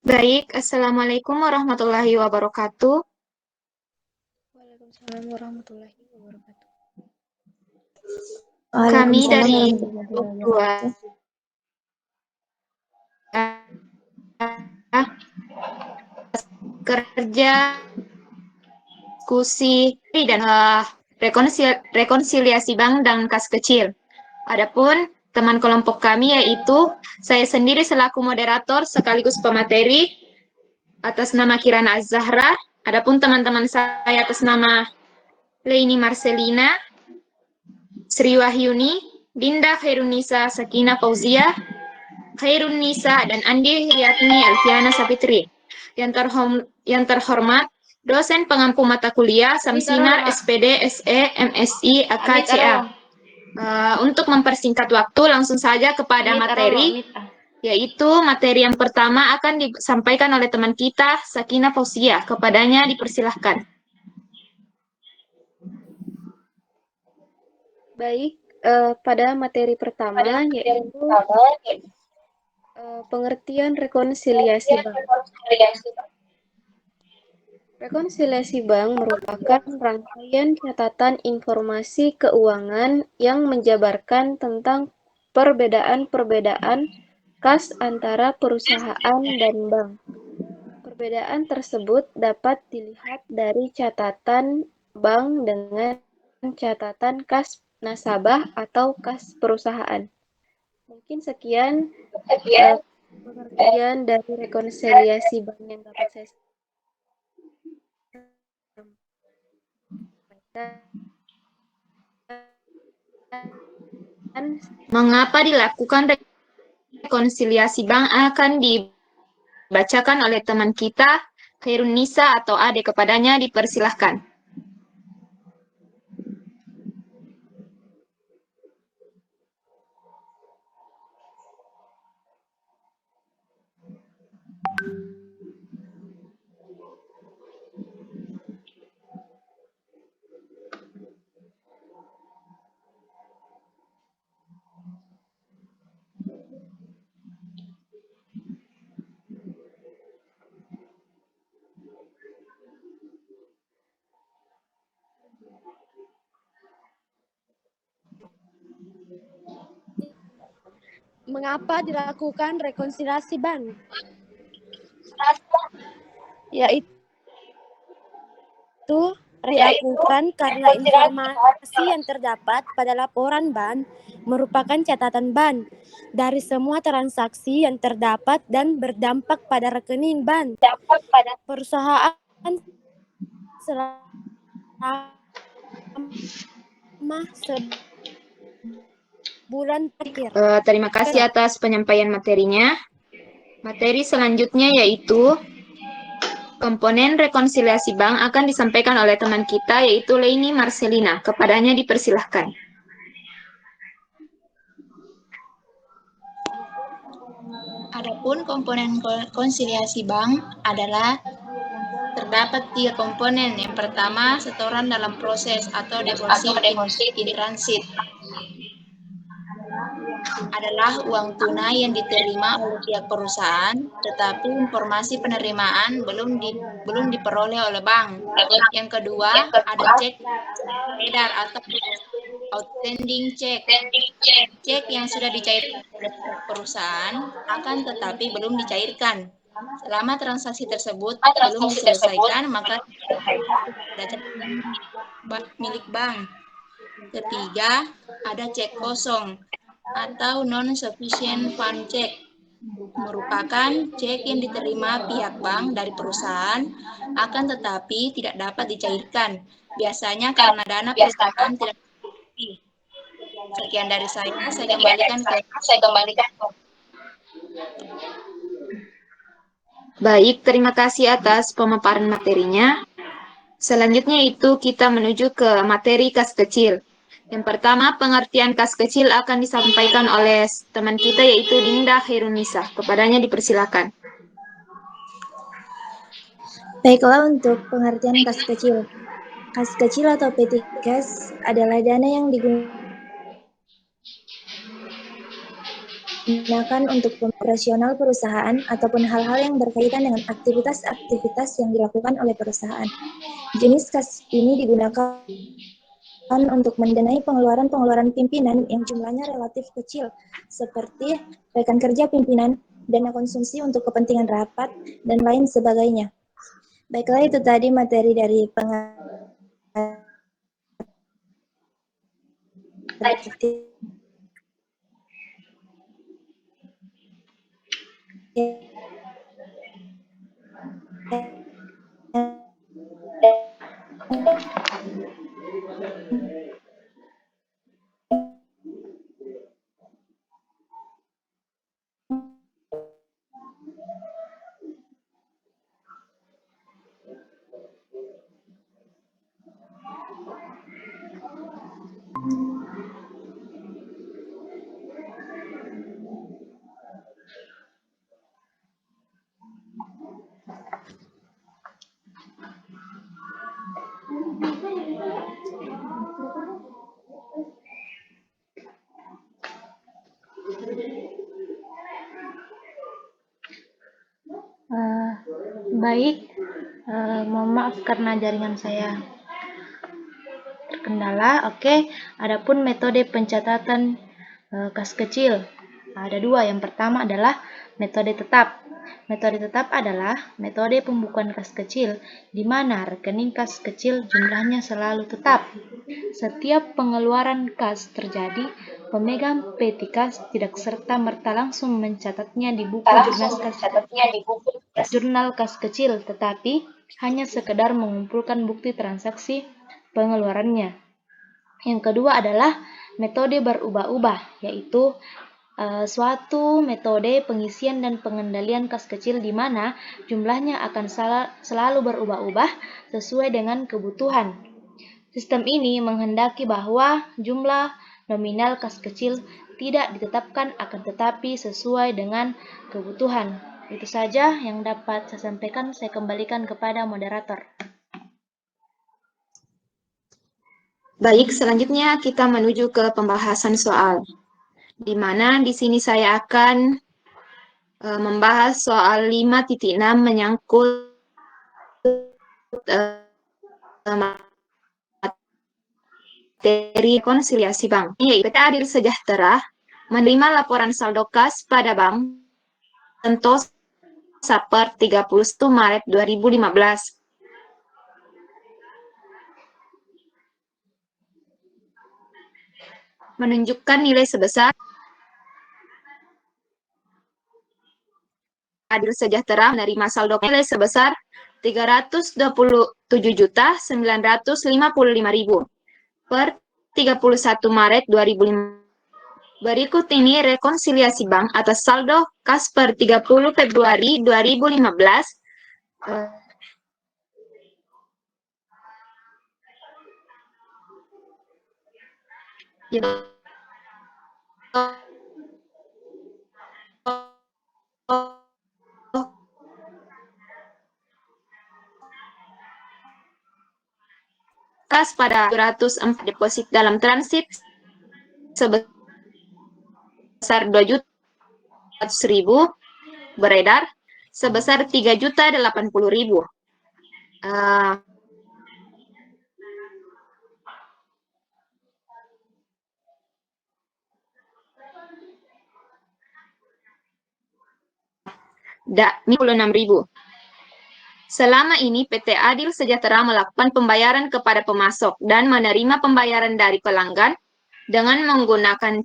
Baik, Assalamualaikum warahmatullahi wabarakatuh. Waalaikumsalam warahmatullahi wabarakatuh. Kami Waalaikumsalam dari warahmatullahi grup 2 wabarakatuh. kerja diskusi dan rekonsiliasi bank dan kas kecil. Adapun teman kelompok kami yaitu saya sendiri selaku moderator sekaligus pemateri atas nama Kirana Az-Zahra. Adapun teman-teman saya atas nama Leini Marcelina, Sri Wahyuni, Dinda Khairunisa Sakina Fauzia, Khairun Nisa, dan Andi Riyatmi Alfiana Sapitri. Yang terhormat, dosen pengampu mata kuliah Samsinar SPD SE MSI AKCA. Untuk mempersingkat waktu, langsung saja kepada materi, yaitu materi yang pertama akan disampaikan oleh teman kita, Sakina Fauzia. Kepadanya dipersilahkan. Baik, pada materi pertama yaitu pengertian rekonsiliasi bank. Rekonsiliasi bank merupakan rangkaian catatan informasi keuangan yang menjabarkan tentang perbedaan-perbedaan kas antara perusahaan dan bank. Perbedaan tersebut dapat dilihat dari catatan bank dengan catatan kas nasabah atau kas perusahaan. Mungkin sekian pengertian dari rekonsiliasi bank yang dapat saya sampaikan. Mengapa dilakukan rekonsiliasi bank akan dibacakan oleh teman kita, Khairun Nisa atau Ade. Kepadanya dipersilahkan. Mengapa dilakukan rekonsiliasi bank? Yaitu dilakukan karena informasi yang terdapat pada laporan bank merupakan catatan bank dari semua transaksi yang terdapat dan berdampak pada rekening bank perusahaan selama sebulan terakhir. Terima kasih atas penyampaian materinya. Materi selanjutnya yaitu komponen rekonsiliasi bank akan disampaikan oleh teman kita yaitu Leini Marcelina. Kepadanya dipersilahkan. Adapun komponen konsiliasi bank adalah terdapat 3 komponen. Yang pertama, setoran dalam proses atau deposit in transit. Adalah uang tunai yang diterima oleh pihak perusahaan, tetapi informasi penerimaan belum diperoleh oleh bank. Yang kedua, ada cek beredar atau outstanding check. Cek yang sudah dicairkan oleh pihak perusahaan akan tetapi belum dicairkan. Selama transaksi tersebut belum diselesaikan, maka ada catatan milik bank. Ketiga, ada cek kosong atau non-sufficient fund check. Merupakan cek yang diterima pihak bank dari perusahaan akan tetapi tidak dapat dicairkan. Biasanya karena dana perusahaan tidak cukup. Sekian dari saya kembalikan ke Baik, terima kasih atas pemaparan materinya. Selanjutnya itu kita menuju ke materi kas kecil. Yang pertama, pengertian kas kecil akan disampaikan oleh teman kita yaitu Dinda Khairunisa. Kepadanya dipersilakan. Baiklah, untuk pengertian kas kecil. Kas kecil atau petty cash adalah dana yang digunakan digunakan untuk operasional perusahaan ataupun hal-hal yang berkaitan dengan aktivitas-aktivitas yang dilakukan oleh perusahaan. Jenis kas ini digunakan untuk mendanai pengeluaran-pengeluaran pimpinan yang jumlahnya relatif kecil, seperti rekan kerja pimpinan, dana konsumsi untuk kepentingan rapat, dan lain sebagainya. Baiklah, itu tadi materi dari Baik, mohon maaf karena jaringan saya terkendala. Oke, adapun metode pencatatan kas kecil ada dua. Yang pertama adalah metode tetap. Metode tetap adalah metode pembukuan kas kecil di mana rekening kas kecil jumlahnya selalu tetap. Setiap pengeluaran kas terjadi, pemegang peti kas tidak serta-merta langsung mencatatnya di buku jurnal kas kecil, tetapi hanya sekedar mengumpulkan bukti transaksi pengeluarannya. Yang kedua adalah metode berubah-ubah, yaitu suatu metode pengisian dan pengendalian kas kecil di mana jumlahnya akan selalu berubah-ubah sesuai dengan kebutuhan. Sistem ini menghendaki bahwa jumlah nominal kas kecil tidak ditetapkan akan tetapi sesuai dengan kebutuhan. Itu saja yang dapat saya sampaikan. Saya kembalikan kepada moderator. Baik, selanjutnya kita menuju ke pembahasan soal. Di mana di sini saya akan membahas soal 5.6 menyangkut materi konsiliasi bank. Yaitu PT Adil Sejahtera menerima laporan saldo kas pada bank Sentosa per 31 Maret 2015. Menunjukkan nilai sebesar Adil Sejahtera menerima saldo nilai sebesar 327.955.000 per 31 Maret 2005. Berikut ini rekonsiliasi bank atas saldo kas per 30 Februari 2015. Kas pada 204 deposit dalam transit sebesar 2.100.000, beredar sebesar 3.080.000. $56.000. Selama ini PT Adil Sejahtera melakukan pembayaran kepada pemasok dan menerima pembayaran dari pelanggan dengan menggunakan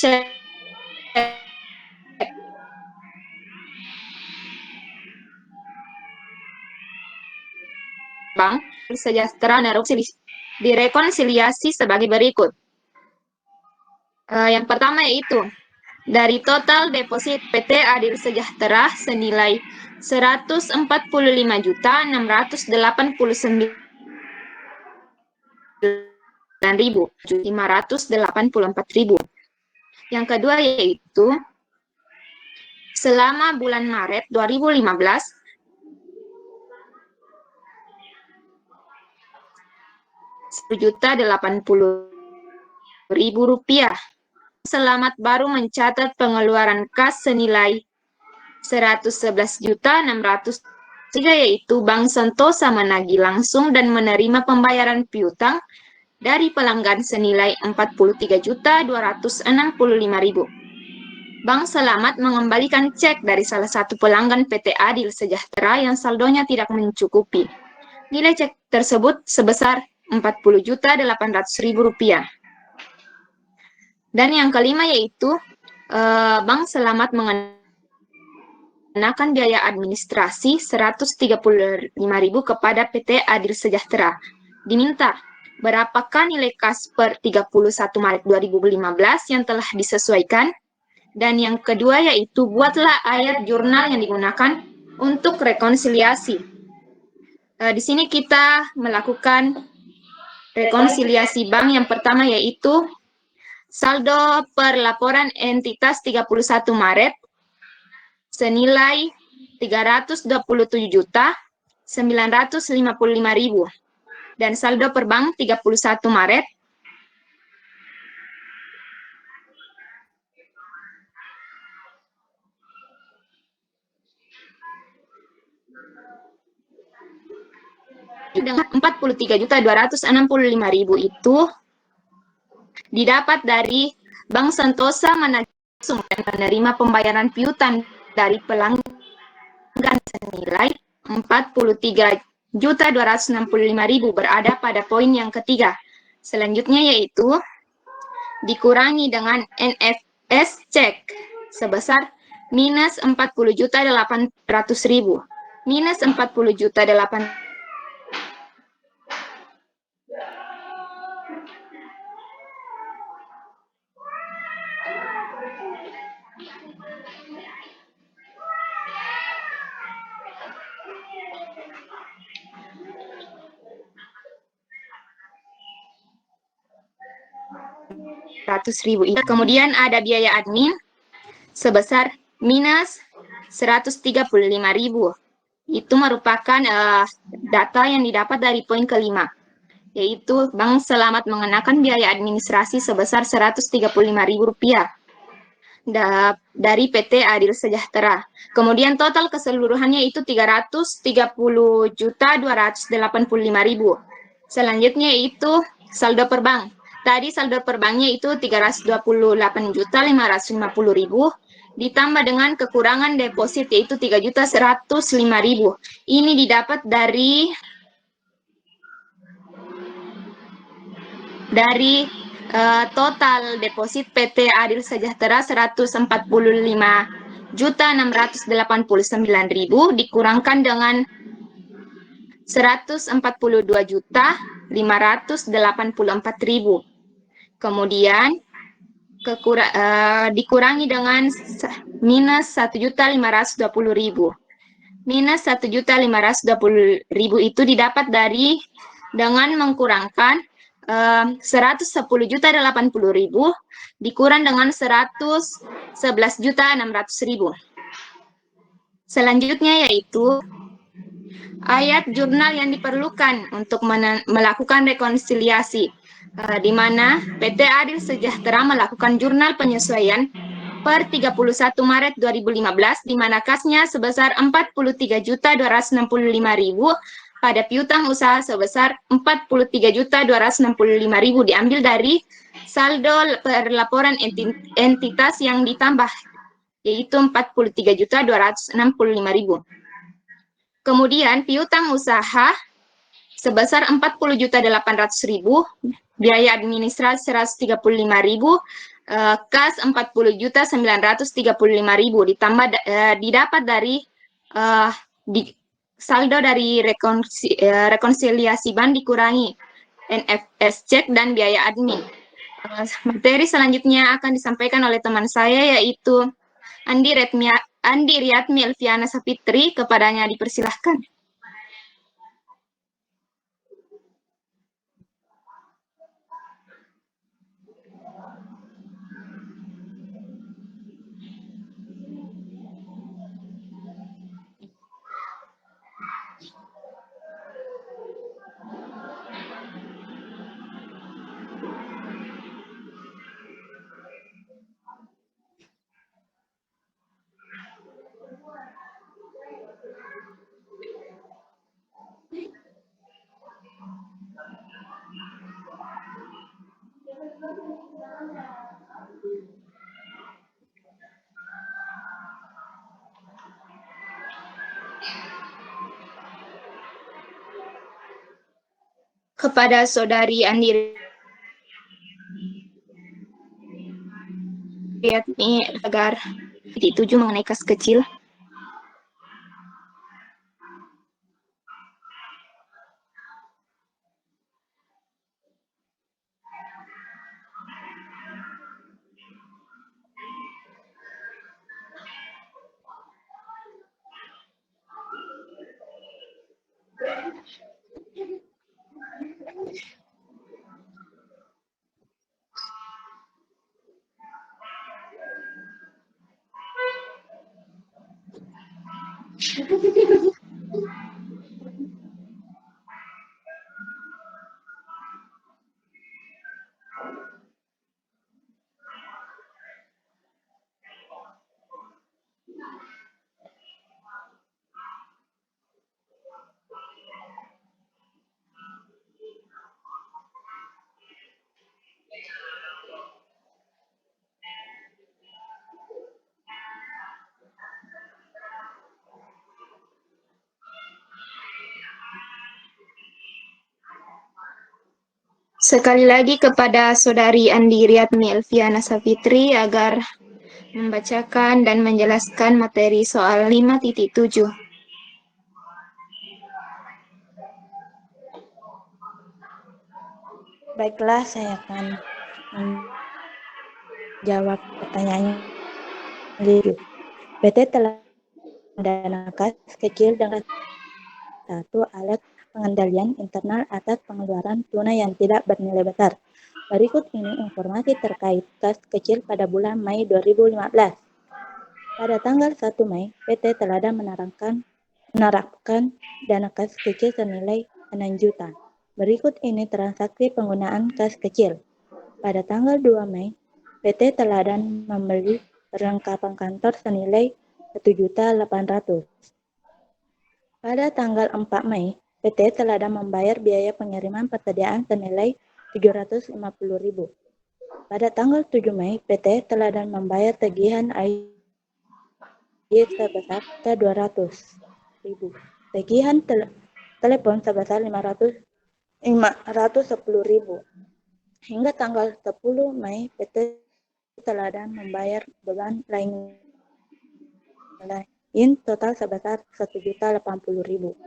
cek bank Sejahtera direkonsiliasi sebagai berikut. Yang pertama yaitu dari total deposit PT Adil Sejahtera senilai 145.689.584.000. Yang kedua yaitu selama bulan Maret 2015 1.080.000 Rp50.000. Selamat baru mencatat pengeluaran kas senilai 111.600.000, yaitu Bank Sentosa menagih langsung dan menerima pembayaran piutang dari pelanggan senilai 43.265.000. Bank Selamat mengembalikan cek dari salah satu pelanggan PT Adil Sejahtera yang saldonya tidak mencukupi. Nilai cek tersebut sebesar Rp40.800.000. Dan yang kelima yaitu Bank Selamat mengenakan biaya administrasi Rp135.000 kepada PT Adil Sejahtera. Diminta berapakah nilai kas per 31 Maret 2015 yang telah disesuaikan? Dan yang kedua yaitu buatlah ayat jurnal yang digunakan untuk rekonsiliasi. Di sini kita melakukan rekonsiliasi bank yang pertama yaitu saldo per laporan entitas 31 Maret senilai Rp327.955.000 dan saldo per bank 31 Maret dengan Rp43.265.000 itu didapat dari Bank Sentosa langsung dan menerima pembayaran piutang dari pelanggan senilai Rp43.265.000 berada pada poin yang ketiga. Selanjutnya yaitu dikurangi dengan NFS cek sebesar minus Rp40.800.000. Minus Rp40.800.000 Kemudian ada biaya admin sebesar minus Rp135.000. Itu merupakan data yang didapat dari poin kelima, yaitu Bank Selamat mengenakan biaya administrasi sebesar Rp135.000 dari PT Adil Sejahtera. Kemudian total keseluruhannya itu Rp330.285.000. Selanjutnya itu saldo per bank. Tadi saldo per banknya itu Rp328.550.000 ditambah dengan kekurangan deposit yaitu Rp3.105.000. Ini didapat dari total deposit PT Adil Sejahtera Rp145.689.000 dikurangkan dengan Rp142.584.000. Kemudian dikurangi dengan minus Rp1.520.000. Minus Rp1.520.000 itu didapat dengan mengkurangkan Rp110.080.000 dikurang dengan Rp111.600.000. Selanjutnya yaitu ayat jurnal yang diperlukan untuk melakukan rekonsiliasi, di mana PT Adil Sejahtera melakukan jurnal penyesuaian per 31 Maret 2015, di mana kasnya sebesar Rp43.265.000 pada piutang usaha sebesar Rp43.265.000 diambil dari saldo per laporan entitas yang ditambah, yaitu Rp43.265.000. Kemudian piutang usaha sebesar Rp40.800.000, biaya administrasi Rp135.000, kas Rp40.935.000 ditambah didapat dari saldo dari rekonsiliasi bank dikurangi NFS cek dan biaya admin. Materi selanjutnya akan disampaikan oleh teman saya yaitu Andi Riatmi Elviana Sapitri. Kepadanya dipersilahkan. kepada Saudari Andi Riyadmi agar titik 7 mengenai kas kecil. Sekali lagi kepada Saudari Andi Riyadmi Elviana Safitri agar membacakan dan menjelaskan materi soal 5.7. Baiklah, saya akan menjawab pertanyaannya. PT telah mendana kas kecil dengan satu alat pengendalian internal atas pengeluaran tunai yang tidak bernilai besar. Berikut ini informasi terkait kas kecil pada bulan Mei 2015. Pada tanggal 1 Mei, PT Teladan menerapkan dana kas kecil senilai 6 juta. Berikut ini transaksi penggunaan kas kecil. Pada tanggal 2 Mei, PT Teladan membeli perlengkapan kantor senilai 1.800.000. Pada tanggal 4 Mei, PT Teladan membayar biaya pengiriman persediaan senilai 750.000. Pada tanggal 7 Mei, PT Teladan membayar tagihan air sebesar 200.000. Tagihan telepon sebesar 510.000. Hingga tanggal 10 Mei, PT Teladan membayar beban lain total sebesar 1.080.000.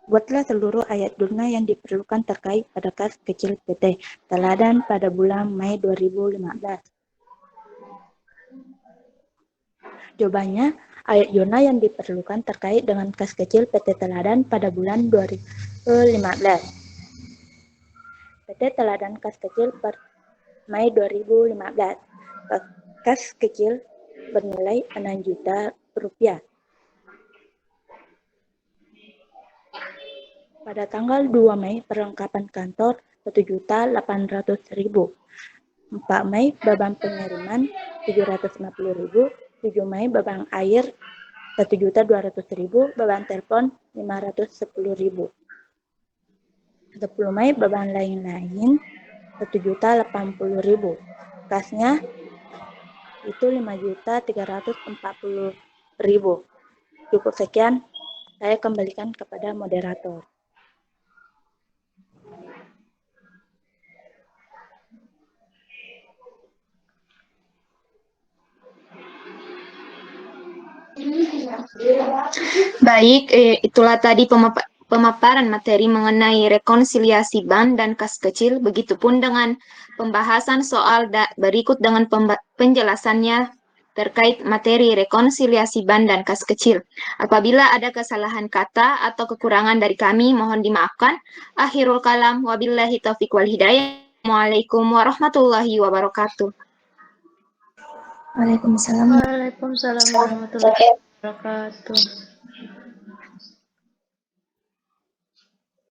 Buatlah seluruh ayat durna yang diperlukan terkait pada kas kecil PT Teladan pada bulan Mei 2015. Jawabannya, ayat jurnal yang diperlukan terkait dengan kas kecil PT Teladan pada bulan 2015. PT Teladan kas kecil per Mei 2015. Kas kecil bernilai 6 juta rupiah. Pada tanggal 2 Mei, perlengkapan kantor 1.800.000. 4 Mei, beban pengiriman 750.000. 7 Mei, beban air 1.200.000. Beban telepon 510.000. 10 Mei, beban lain-lain 1.080.000. Kasnya itu 5.340.000. Cukup sekian, saya kembalikan kepada moderator. Baik, itulah tadi pemaparan materi mengenai rekonsiliasi ban dan kas kecil. Begitupun dengan pembahasan soal berikut dengan penjelasannya terkait materi rekonsiliasi ban dan kas kecil. Apabila ada kesalahan kata atau kekurangan dari kami, mohon dimaafkan. Akhirul kalam, wabillahi taufiq wal hidayah. Assalamualaikum warahmatullahi wabarakatuh. Waalaikumsalam. Waalaikumsalam warahmatullahi wabarakatuh.